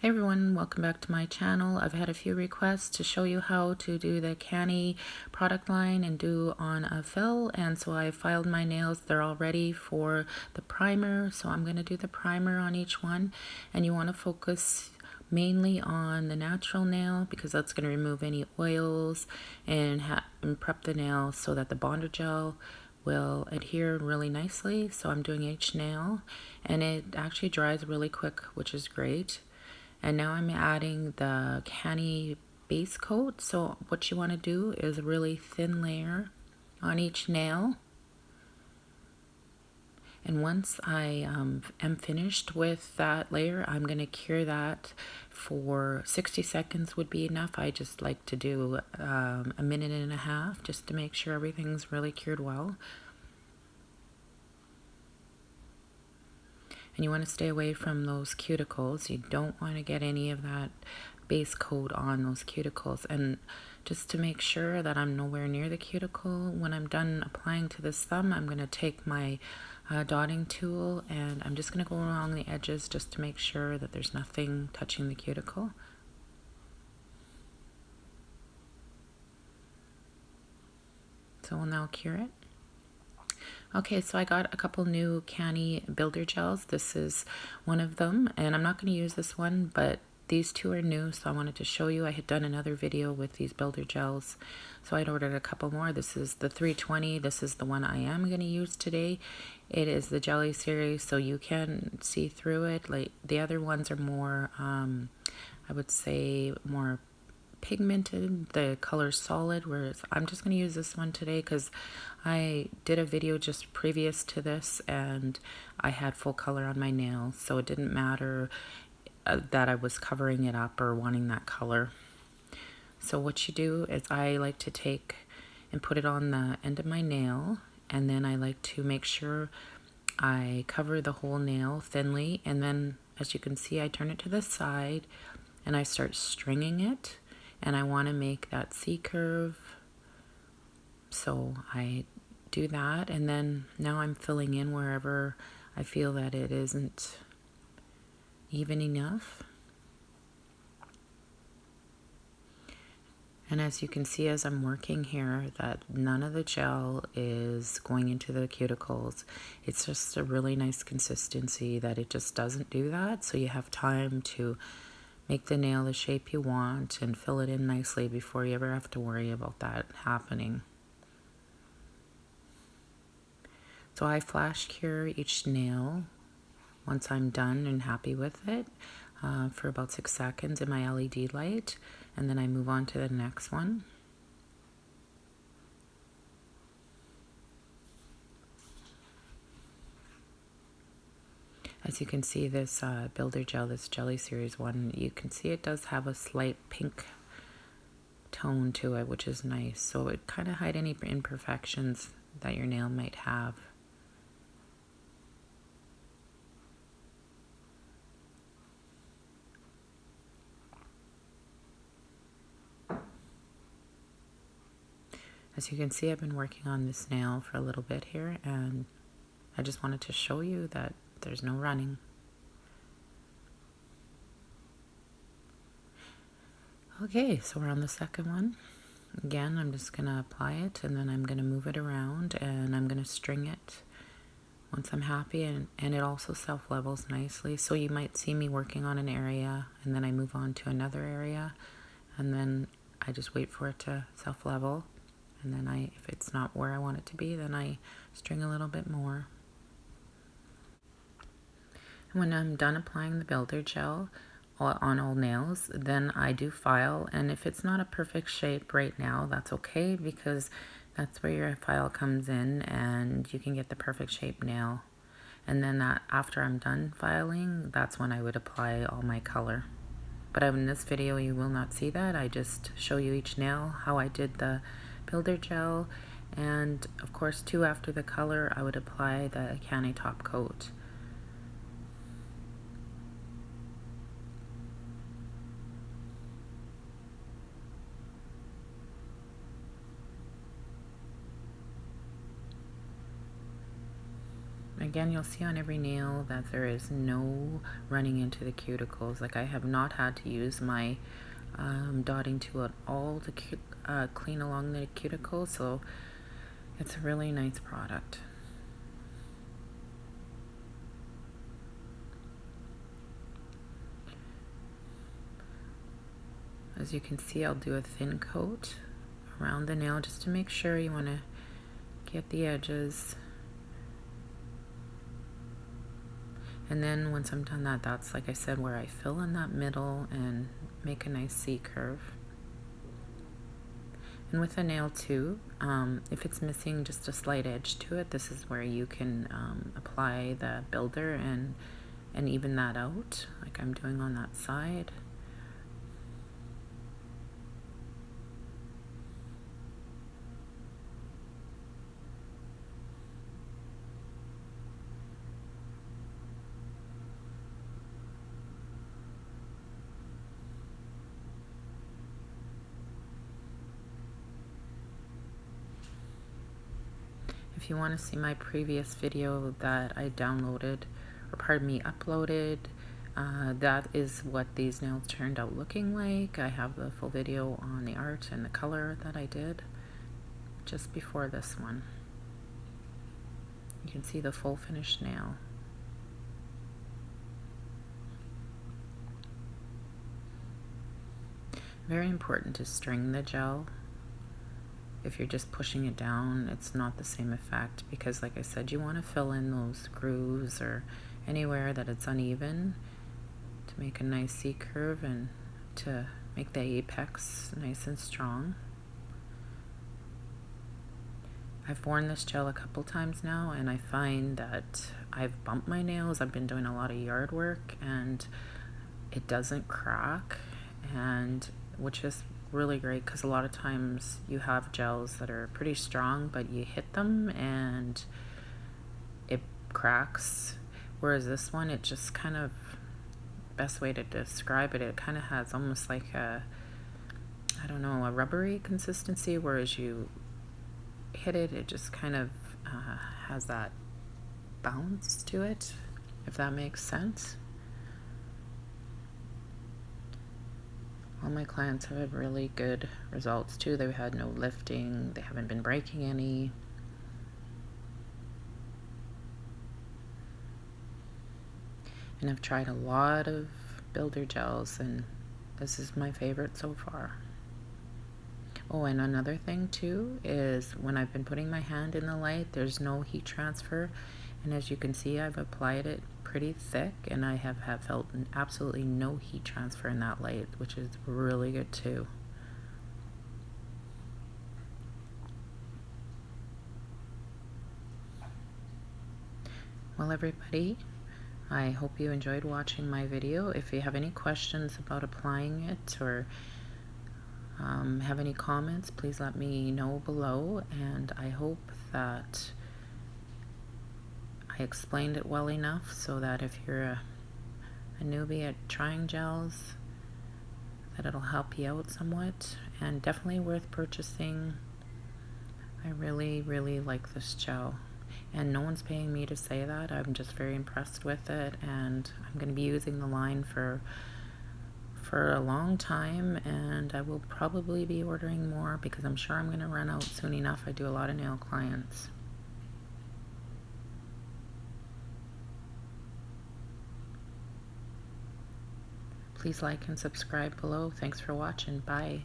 Hey everyone, welcome back to my channel. I've had a few requests to show you how to do the Canny product line and do on a fill, and so I filed my nails. They're all ready for the primer, so I'm going to do the primer on each one, and you want to focus mainly on the natural nail because that's going to remove any oils and prep the nail so that the bonder gel will adhere really nicely. So I'm doing each nail, and it actually dries really quick, which is great. And now I'm adding the Canny base coat. So what you want to do is a really thin layer on each nail. And once I am finished with that layer, I'm going to cure that for 60 seconds would be enough. I just like to do a minute and a half just to make sure everything's really cured well. And you want to stay away from those cuticles. You don't want to get any of that base coat on those cuticles. And just to make sure that I'm nowhere near the cuticle, when I'm done applying to this thumb, I'm going to take my dotting tool and I'm just going to go along the edges just to make sure that there's nothing touching the cuticle. So we'll now cure it. Okay, so I got a couple new Canny builder gels. This is one of them, and I'm not going to use this one, but these two are new, so I wanted to show you. I had done another video with these builder gels, so I'd ordered a couple more. This is the 320. This is the one I am going to use today. It is the jelly series, so you can see through it. Like the other ones are more, I would say, more pigmented, the color's solid, whereas I'm just going to use this one today because I did a video just previous to this and I had full color on my nails, so it didn't matter that I was covering it up or wanting that color. So what you do is I like to take and put it on the end of my nail, and then I like to make sure I cover the whole nail thinly, and then as you can see I turn it to the side and I start stringing it. And I want to make that C curve, so I do that, and then now I'm filling in wherever I feel that it isn't even enough. And as you can see as I'm working here, that none of the gel is going into the cuticles. It's just a really nice consistency that it just doesn't do that, so you have time to make the nail the shape you want and fill it in nicely before you ever have to worry about that happening. So I flash cure each nail once I'm done and happy with it for about 6 seconds in my LED light, and then I move on to the next one. As you can see, this builder gel, this jelly series one, you can see it does have a slight pink tone to it, which is nice. So it kind of hide any imperfections that your nail might have. As you can see, I've been working on this nail for a little bit here, and I just wanted to show you that there's no running. Okay, so we're on the second one. Again, I'm just going to apply it, and then I'm going to move it around, and I'm going to string it once I'm happy, and it also self-levels nicely. So you might see me working on an area, and then I move on to another area, and then I just wait for it to self-level, and then if it's not where I want it to be, then I string a little bit more. And when I'm done applying the builder gel on all nails, then I do file, and if it's not a perfect shape right now, that's okay, because that's where your file comes in and you can get the perfect shape nail. And then after I'm done filing, that's when I would apply all my color. But in this video you will not see that. I just show you each nail, how I did the builder gel, and of course too, after the color I would apply the Canny top coat. again, you'll see on every nail that there is no running into the cuticles. Like, I have not had to use my dotting tool at all to clean along the cuticle, so it's a really nice product. As you can see, I'll do a thin coat around the nail just to make sure. You want to get the edges. And then once I'm done that, that's, like I said, where I fill in that middle and make a nice C curve. And with a nail too, if it's missing just a slight edge to it, this is where you can apply the builder and even that out, like I'm doing on that side. If you want to see my previous video that I downloaded, or pardon me, uploaded, that is what these nails turned out looking like. I have the full video on the art and the color that I did just before this one. You can see the full finished nail. Very important to string the gel. If you're just pushing it down, it's not the same effect, because like I said, you want to fill in those grooves or anywhere that it's uneven to make a nice C curve and to make the apex nice and strong. I've worn this gel a couple times now, and I find that I've bumped my nails. I've been doing a lot of yard work and it doesn't crack, and which is really great, because a lot of times you have gels that are pretty strong but you hit them and it cracks, whereas this one, it just kind of, best way to describe it, it kind of has almost like a, I don't know, a rubbery consistency, whereas you hit it, it just kind of has that bounce to it, if that makes sense. All my clients have had really good results too. They've had no lifting, they haven't been breaking any. And I've tried a lot of builder gels, and this is my favorite so far. Oh, and another thing too is when I've been putting my hand in the light, there's no heat transfer. And as you can see, I've applied it pretty thick, and I have felt absolutely no heat transfer in that light, which is really good too. Well, everybody, I hope you enjoyed watching my video. If you have any questions about applying it, or have any comments, please let me know below, and I hope that I explained it well enough so that if you're a newbie at trying gels, that it'll help you out somewhat, and definitely worth purchasing. I really, really like this gel, and no one's paying me to say that. I'm just very impressed with it, and I'm going to be using the line for a long time, and I will probably be ordering more, because I'm sure I'm going to run out soon enough. I do a lot of nail clients. Please like and subscribe below. Thanks for watching. Bye.